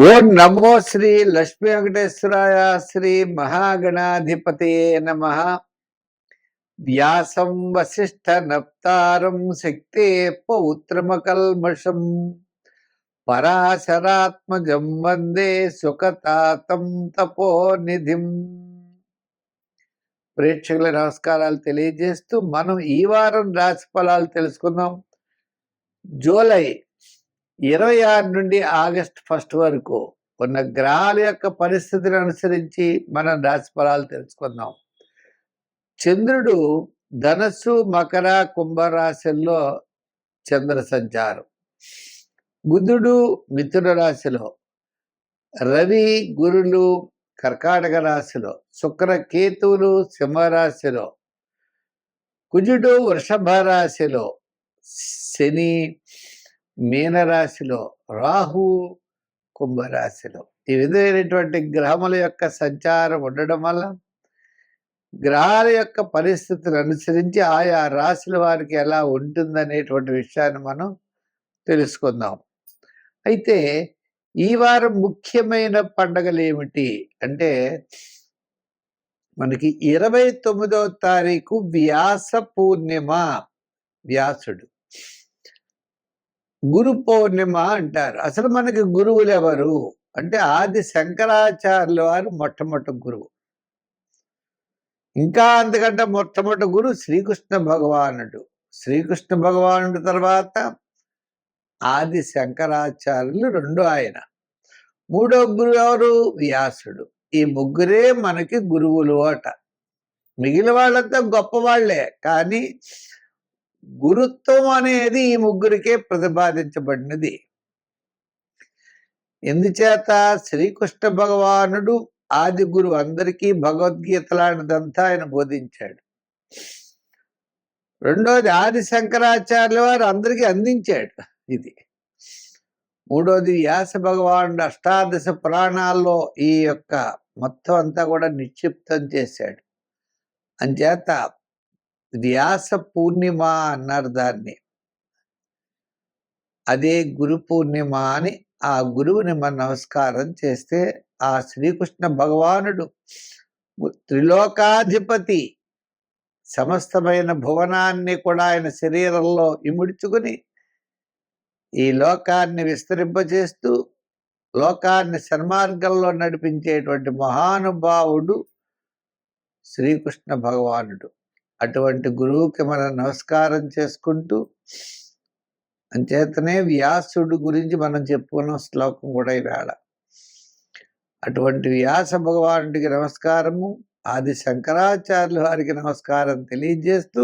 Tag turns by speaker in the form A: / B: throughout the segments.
A: ఓం నమో శ్రీ లక్ష్మీ వెంకటేశ్వరాయ శ్రీ మహాగణాధిపతయే నమః. వ్యాసం వసిష్ఠ నప్తారం శక్తే పౌత్రమకల్మషం పరాశరాత్మజం వందే సుఖతాతం తపోనిధిం. ప్రేక్షకుల నమస్కారాలు తెలియజేస్తూ మనం ఈ వారం రాశి ఫలాలు తెలుసుకుందాం. జూలై 26 నుండి ఆగస్టు 1 వరకు ఉన్న గ్రహాల యొక్క పరిస్థితిని అనుసరించి మనం రాశి ఫలాలు తెలుసుకుందాం. చంద్రుడు ధనస్సు, మకర, కుంభరాశుల్లో చంద్ర సంచారం. బుధుడు మిథున రాశిలో, రవి, గురులు కర్కాటక రాశిలో, శుక్ర, కేతువులు సింహరాశిలో, కుజుడు వృషభ రాశిలో, శని మీనరాశిలో, రాహు కుంభరాశిలో. ఈ విధమైనటువంటి గ్రహముల యొక్క సంచారం ఉండడం వల్ల గ్రహాల యొక్క పరిస్థితిని అనుసరించి ఆయా రాశుల వారికి ఎలా ఉంటుందనేటువంటి విషయాన్ని మనం తెలుసుకుందాం. అయితే ఈ వారం ముఖ్యమైన పండుగలు ఏమిటి అంటే, మనకి 29వ తారీఖు వ్యాస పూర్ణిమ. వ్యాసుడు గురు పౌర్ణిమ అంటారు. అసలు మనకి గురువులు ఎవరు అంటే, ఆది శంకరాచార్యుల వారు మొట్టమొదటి గురువు. ఇంకా అంతకంటే మొట్టమొదటి గురువు శ్రీకృష్ణ భగవానుడు. శ్రీకృష్ణ భగవానుడు తర్వాత ఆది శంకరాచార్యులు రెండో ఆయన. మూడో గురువు ఎవరు? వ్యాసుడు. ఈ ముగ్గురే మనకి గురువులు అట. మిగిలిన వాళ్ళంతా గొప్పవాళ్లే, కానీ గురుత్వం అనేది ఈ ముగ్గురికే ప్రతిపాదించబడినది. ఎందుచేత శ్రీకృష్ణ భగవానుడు ఆది గురువు, అందరికీ భగవద్గీత లాంటిదంతా ఆయన బోధించాడు. రెండోది ఆది శంకరాచార్యుల వారు అందరికీ అందించాడు ఇది. మూడోది వ్యాస భగవానుడు అష్టాదశ పురాణాల్లో ఈ యొక్క మొత్తం అంతా కూడా నిక్షిప్తం చేశాడు. అంచేత వ్యాస పూర్ణిమ అన్నారు దాన్ని. అదే గురు పూర్ణిమ అని ఆ గురువుని మనం నమస్కారం చేస్తే, ఆ శ్రీకృష్ణ భగవానుడు త్రిలోకాధిపతి, సమస్తమైన భువనాన్ని కూడా ఆయన శరీరంలో ఇముడ్చుకుని ఈ లోకాన్ని విస్తరింపజేస్తూ లోకాన్ని సన్మార్గంలో నడిపించేటువంటి మహానుభావుడు శ్రీకృష్ణ భగవానుడు. అటువంటి గురువుకి మనం నమస్కారం చేసుకుంటూ, అంచేతనే వ్యాసుడు గురించి మనం చెప్పుకున్న శ్లోకం కూడా ఈవేళ. అటువంటి వ్యాస భగవానుడికి నమస్కారము, ఆది శంకరాచార్యుల వారికి నమస్కారం తెలియజేస్తూ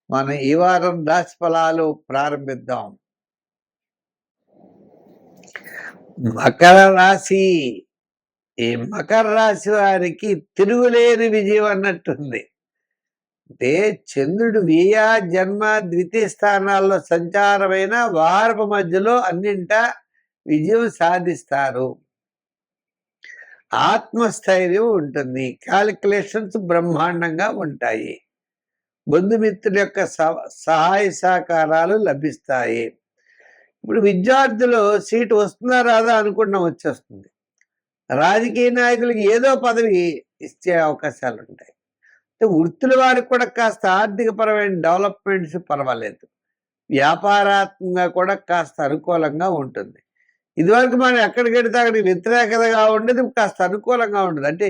A: మనం ఈ వారం రాశి ఫలాలు ప్రారంభిద్దాం. మకర రాశి. ఈ మకర రాశి వారికి తిరుగులేని విజయం అన్నట్టుంది. అంటే చంద్రుడు వ్యయ, జన్మ, ద్వితీయ స్థానాల్లో సంచారమైన వారపు మధ్యలో అన్నింటా విజయం సాధిస్తారు. ఆత్మస్థైర్యం ఉంటుంది, క్యాలిక్యులేషన్స్ బ్రహ్మాండంగా ఉంటాయి, బంధుమిత్రుల యొక్క సహాయ సహకారాలు లభిస్తాయి. ఇప్పుడు విద్యార్థులు సీటు వస్తుందా రాదా అనుకున్నా వచ్చేస్తుంది. రాజకీయ నాయకులకి ఏదో పదవి ఇచ్చే అవకాశాలు ఉంటాయి. వృత్తుల వారికి కూడా కాస్త ఆర్థిక పరమైన డెవలప్మెంట్స్ పర్వాలేదు. వ్యాపారాత్మకంగా కూడా కాస్త అనుకూలంగా ఉంటుంది. ఇదివరకు మనం ఎక్కడికి వెడితే అక్కడికి వ్యతిరేకతగా ఉండేది, కాస్త అనుకూలంగా ఉంటుంది. అంటే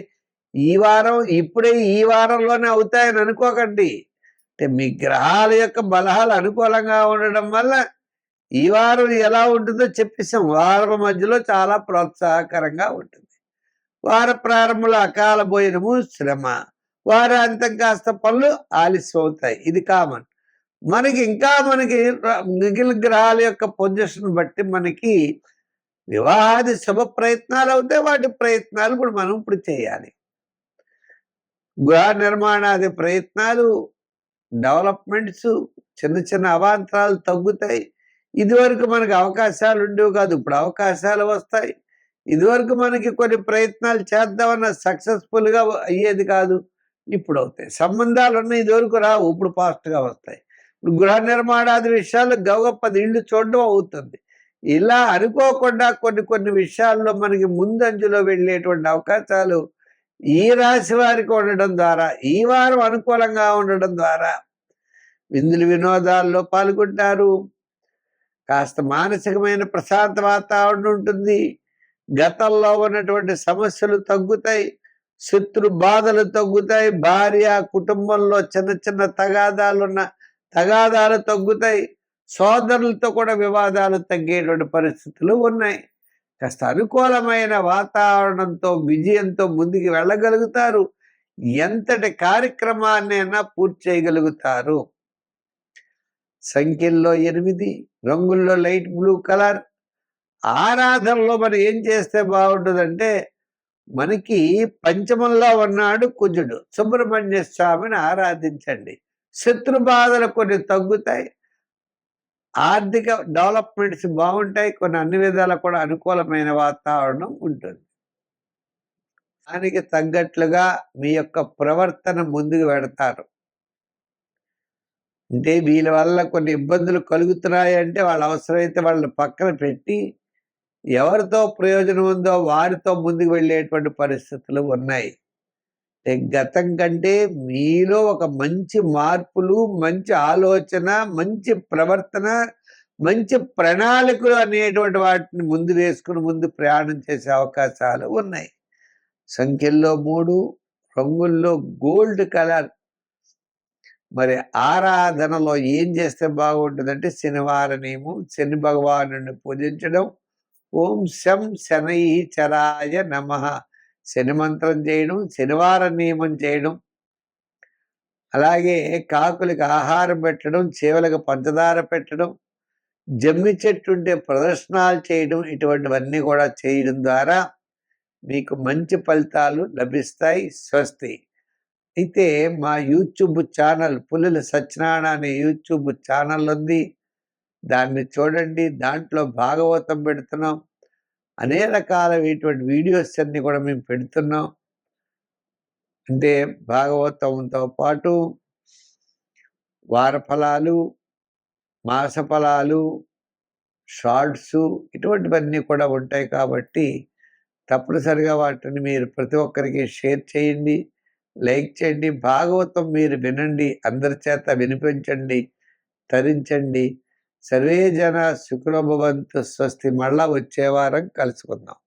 A: ఈ వారం ఇప్పుడే ఈ వారంలోనే అవుతాయని అనుకోకండి. అంటే మీ గ్రహాల యొక్క బలాలు అనుకూలంగా ఉండడం వల్ల ఈ వారం ఎలా ఉంటుందో చెప్పేసాం. వారం మధ్యలో చాలా ప్రోత్సాహకరంగా ఉంటుంది. వార ప్రారంభంలో అకాల భోజనము, శ్రమ, వారాంతం కాస్త పనులు ఆలస్యం అవుతాయి. ఇది కామన్. మనకి మిగిలిన గ్రహాల యొక్క పొజిషన్ బట్టి మనకి వివాహాది శుభ ప్రయత్నాలు అవుతాయి. వాటి ప్రయత్నాలు ఇప్పుడు మనం చేయాలి. గృహ నిర్మాణాది ప్రయత్నాలు, డెవలప్మెంట్స్, చిన్న చిన్న అవాంతరాలు తగ్గుతాయి. ఇదివరకు మనకి అవకాశాలు ఉండేవి కాదు, ఇప్పుడు అవకాశాలు వస్తాయి. ఇదివరకు మనకి కొన్ని ప్రయత్నాలు చేద్దామన్న సక్సెస్ఫుల్గా అయ్యేది కాదు, ఇప్పుడు అవుతాయి. సంబంధాలు ఉన్నాయి, ఇదివరకు రావు, ఇప్పుడు ఫాస్ట్గా వస్తాయి. ఇప్పుడు గృహ నిర్మాణాది విషయాలు గౌగప్పది ఇళ్ళు చూడడం అవుతుంది. ఇలా అనుకోకుండా కొన్ని కొన్ని విషయాల్లో మనకి ముందంజలో వెళ్ళేటువంటి అవకాశాలు ఈ రాశి వారికి ఉండడం ద్వారా, ఈ వారం అనుకూలంగా ఉండడం ద్వారా విందులు వినోదాల్లో పాల్గొంటారు. కాస్త మానసికమైన ప్రశాంత వాతావరణం ఉంటుంది. గతంలో ఉన్నటువంటి సమస్యలు తగ్గుతాయి. శత్రు బాధలు తగ్గుతాయి. భార్య కుటుంబంలో చిన్న చిన్న తగాదాలు తగ్గుతాయి. సోదరులతో కూడా వివాదాలు తగ్గేటువంటి పరిస్థితులు ఉన్నాయి. కాస్త అనుకూలమైన వాతావరణంతో విజయంతో ముందుకు వెళ్ళగలుగుతారు. ఎంతటి కార్యక్రమాన్నైనా పూర్తి చేయగలుగుతారు. సంఖ్యల్లో 8, రంగుల్లో లైట్ బ్లూ కలర్. ఆరాధనలో మనం ఏం చేస్తే బాగుంటుందంటే, మనకి పంచమంలో ఉన్నాడు కుజుడు. సుబ్రహ్మణ్య స్వామిని ఆరాధించండి. శత్రు బాధలు కొన్ని తగ్గుతాయి. ఆర్థిక డెవలప్మెంట్స్ బాగుంటాయి. కొన్ని అన్ని విధాలా కూడా అనుకూలమైన వాతావరణం ఉంటుంది. దానికి తగ్గట్లుగా మీ యొక్క ప్రవర్తన ముందుకు పెడతారు. అంటే వీళ్ళ వల్ల కొన్ని ఇబ్బందులు కలుగుతున్నాయంటే వాళ్ళ అవసరమైతే వాళ్ళని పక్కన పెట్టి ఎవరితో ప్రయోజనం ఉందో వారితో ముందుకు వెళ్ళేటువంటి పరిస్థితులు ఉన్నాయి. గతం కంటే మీలో ఒక మంచి మార్పులు, మంచి ఆలోచన, మంచి ప్రవర్తన, మంచి ప్రణాళికలు అనేటువంటి వాటిని ముందు వేసుకుని ముందు ప్రయాణం చేసే అవకాశాలు ఉన్నాయి. సంఖ్యల్లో 3, రంగుల్లో గోల్డ్ కలర్. మరి ఆరాధనలో ఏం చేస్తే బాగుంటుందంటే శనివారనేమో శని భగవాను పూజించడం. ఓం శం శనై చరాయ నమః శని మంత్రం చేయడం, శనివారం నియమం చేయడం, అలాగే కాకులకి ఆహారం పెట్టడం, చేవలకు పంచదార పెట్టడం, జమ్మి చెట్టు ఉంటే ప్రదర్శనలు చేయడం, ఇటువంటివన్నీ కూడా చేయడం ద్వారా మీకు మంచి ఫలితాలు లభిస్తాయి. స్వస్తి. అయితే మా యూట్యూబ్ ఛానల్ పుల్లెల సత్యనారాయణ అనే యూట్యూబ్ ఛానల్ ఉంది. దాన్ని చూడండి. దాంట్లో భాగవతం పెడుతున్నాం. అనేక రకాలైనటువంటి వీడియోస్ అన్ని కూడా మేము పెడుతున్నాం. అంటే భాగవతంతో పాటు వార ఫలాలు, మాస ఫలాలు, షార్ట్స్ ఇటువంటివన్నీ కూడా ఉంటాయి. కాబట్టి తప్పనిసరిగా వాటిని మీరు ప్రతి ఒక్కరికి షేర్ చేయండి, లైక్ చేయండి. భాగవతం మీరు వినండి, అందరి చేత వినిపించండి, తరించండి. సర్వే జన సుఖినో భవంతు. స్వస్తి. మళ్ళా వచ్చే వారం కలుసుకుందాం.